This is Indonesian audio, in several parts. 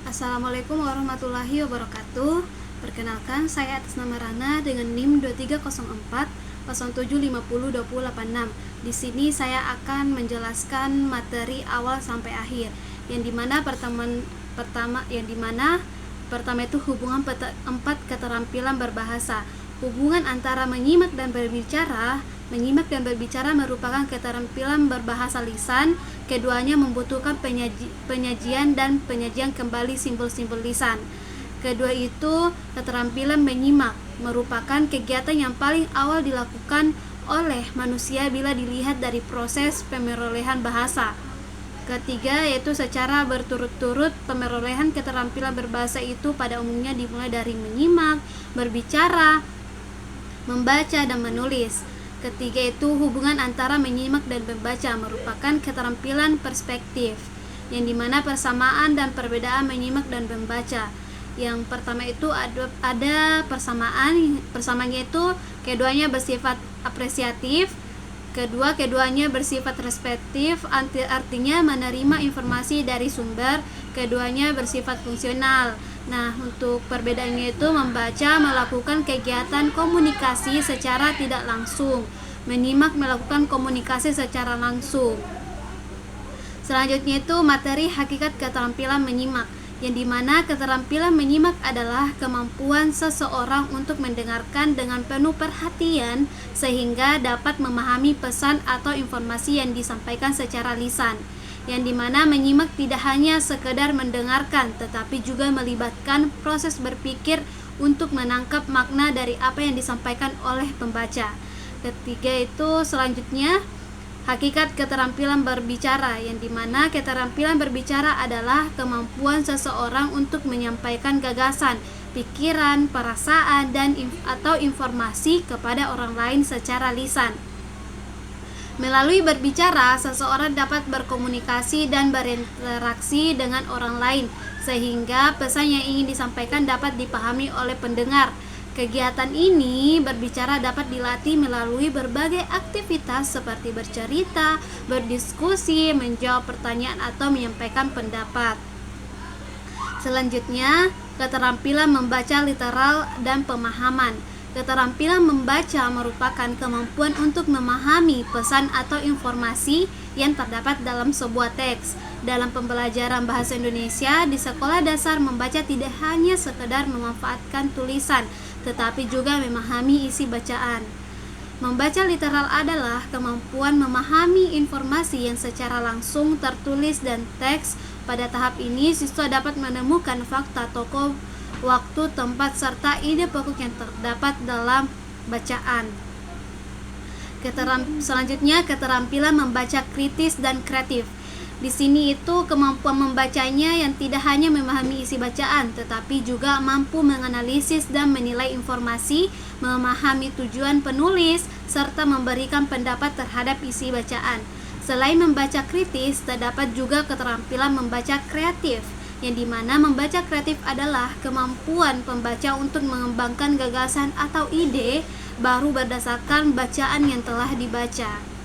Assalamualaikum warahmatullahi wabarakatuh. Perkenalkan, saya atas nama Rana dengan NIM 2304 07502086. Di sini saya akan menjelaskan materi awal sampai akhir, yang dimana pertama itu hubungan empat keterampilan berbahasa. Hubungan antara menyimak dan berbicara. Menyimak dan berbicara merupakan keterampilan berbahasa lisan. Keduanya membutuhkan penyajian dan penyajian kembali simbol-simbol lisan. Kedua itu, keterampilan menyimak merupakan kegiatan yang paling awal dilakukan oleh manusia bila dilihat dari proses pemerolehan bahasa. Ketiga yaitu secara berturut-turut pemerolehan keterampilan berbahasa itu pada umumnya dimulai dari menyimak, berbicara, membaca, dan menulis. Ketiga itu hubungan antara menyimak dan membaca merupakan keterampilan perspektif, yang dimana persamaan dan perbedaan menyimak dan membaca. Yang pertama itu ada persamaannya itu keduanya bersifat apresiatif. Keduanya bersifat respektif, artinya menerima informasi dari sumber. Keduanya bersifat fungsional. Nah, untuk perbedaannya itu membaca melakukan kegiatan komunikasi secara tidak langsung, menyimak melakukan komunikasi secara langsung. Selanjutnya itu materi hakikat keterampilan menyimak, yang dimana keterampilan menyimak adalah kemampuan seseorang untuk mendengarkan dengan penuh perhatian sehingga dapat memahami pesan atau informasi yang disampaikan secara lisan, yang dimana menyimak tidak hanya sekedar mendengarkan tetapi juga melibatkan proses berpikir untuk menangkap makna dari apa yang disampaikan oleh pembaca. Ketiga itu selanjutnya hakikat keterampilan berbicara, yang dimana keterampilan berbicara adalah kemampuan seseorang untuk menyampaikan gagasan, pikiran, perasaan, dan atau informasi kepada orang lain secara lisan. Melalui berbicara, seseorang dapat berkomunikasi dan berinteraksi dengan orang lain, sehingga pesan yang ingin disampaikan dapat dipahami oleh pendengar. Kegiatan ini berbicara dapat dilatih melalui berbagai aktivitas seperti bercerita, berdiskusi, menjawab pertanyaan, atau menyampaikan pendapat. Selanjutnya, keterampilan membaca literal dan pemahaman. Keterampilan membaca merupakan kemampuan untuk memahami pesan atau informasi yang terdapat dalam sebuah teks. Dalam pembelajaran bahasa Indonesia di sekolah dasar, membaca tidak hanya sekedar memanfaatkan tulisan, tetapi juga memahami isi bacaan. Membaca literal adalah kemampuan memahami informasi yang secara langsung tertulis dan teks. Pada tahap ini, siswa dapat menemukan fakta, tokoh, waktu, tempat, serta ide pokok yang terdapat dalam bacaan. Selanjutnya, keterampilan membaca kritis dan kreatif. Di sini itu kemampuan membacanya yang tidak hanya memahami isi bacaan, tetapi juga mampu menganalisis dan menilai informasi, memahami tujuan penulis, serta memberikan pendapat terhadap isi bacaan. Selain membaca kritis, terdapat juga keterampilan membaca kreatif, yang dimana membaca kreatif adalah kemampuan pembaca untuk mengembangkan gagasan atau ide baru berdasarkan bacaan yang telah dibaca.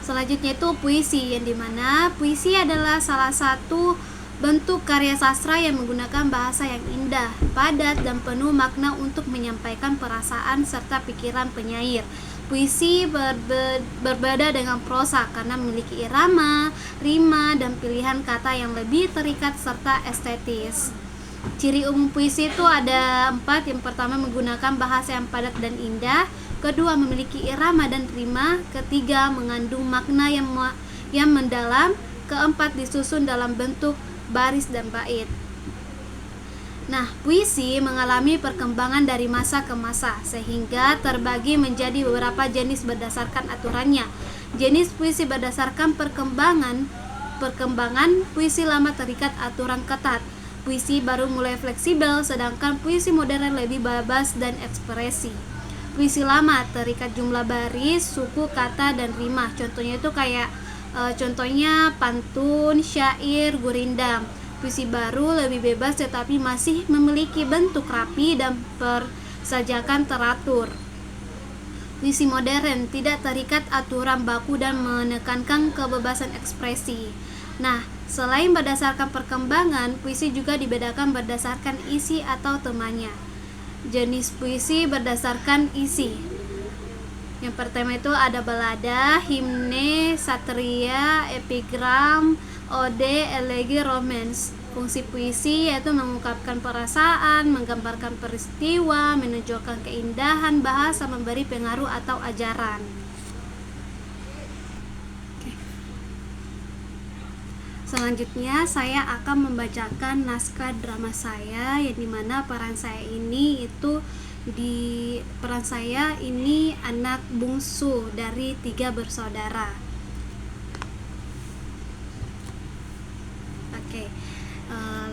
Selanjutnya itu puisi, yang dimana puisi adalah salah satu bentuk karya sastra yang menggunakan bahasa yang indah, padat, dan penuh makna untuk menyampaikan perasaan serta pikiran penyair. Puisi berbeda dengan prosa karena memiliki irama, rima, dan pilihan kata yang lebih terikat serta estetis. Ciri umum puisi itu ada 4. Yang pertama, menggunakan bahasa yang padat dan indah. Kedua, memiliki irama dan rima. Ketiga, mengandung makna yang mendalam. Keempat, disusun dalam bentuk baris dan bait. Nah, puisi mengalami perkembangan dari masa ke masa, sehingga terbagi menjadi beberapa jenis berdasarkan aturannya. Jenis puisi berdasarkan perkembangan puisi lama terikat aturan ketat. Puisi baru mulai fleksibel, sedangkan puisi modern lebih bebas dan ekspresi. Puisi lama terikat jumlah baris, suku, kata, dan rima. Contohnya itu kayak contohnya pantun, syair, gurindam. Puisi baru lebih bebas tetapi masih memiliki bentuk rapi dan persajakan teratur. Puisi modern tidak terikat aturan baku dan menekankan kebebasan ekspresi. Nah, Selain berdasarkan perkembangan, puisi juga dibedakan berdasarkan isi atau temanya. Jenis puisi berdasarkan isi. Yang pertama itu ada balada, himne, satria, epigram, ode, elegi, romance. Fungsi puisi yaitu mengungkapkan perasaan, menggambarkan peristiwa, menunjukkan keindahan bahasa, memberi pengaruh atau ajaran. Selanjutnya saya akan membacakan naskah drama saya, yang dimana peran saya ini anak bungsu dari 3 bersaudara. Oke,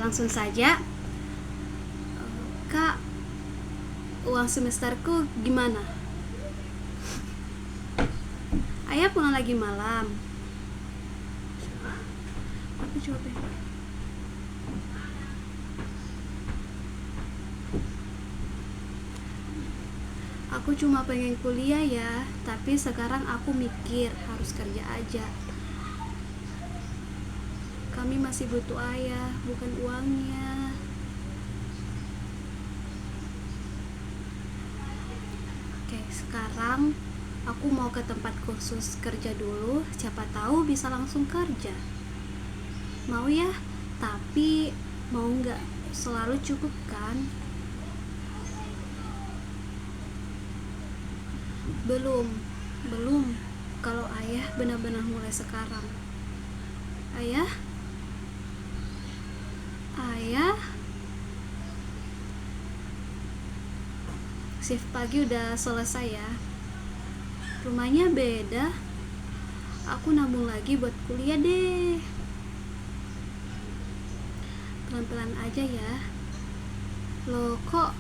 langsung saja. Kak, uang semesterku gimana? Ayah pulang lagi malam. Aku coba. Aku cuma pengen kuliah ya, tapi sekarang aku mikir harus kerja aja. Kami masih butuh ayah, bukan uangnya. Oke, sekarang aku mau ke tempat kursus kerja dulu, siapa tahu bisa langsung kerja. Mau ya, tapi mau nggak selalu cukup kan? Belum. Kalau ayah benar-benar mulai sekarang. Ayah, shift pagi udah selesai ya. Rumahnya beda. Aku nabung lagi buat kuliah deh. Pelan-pelan aja ya. Loh kok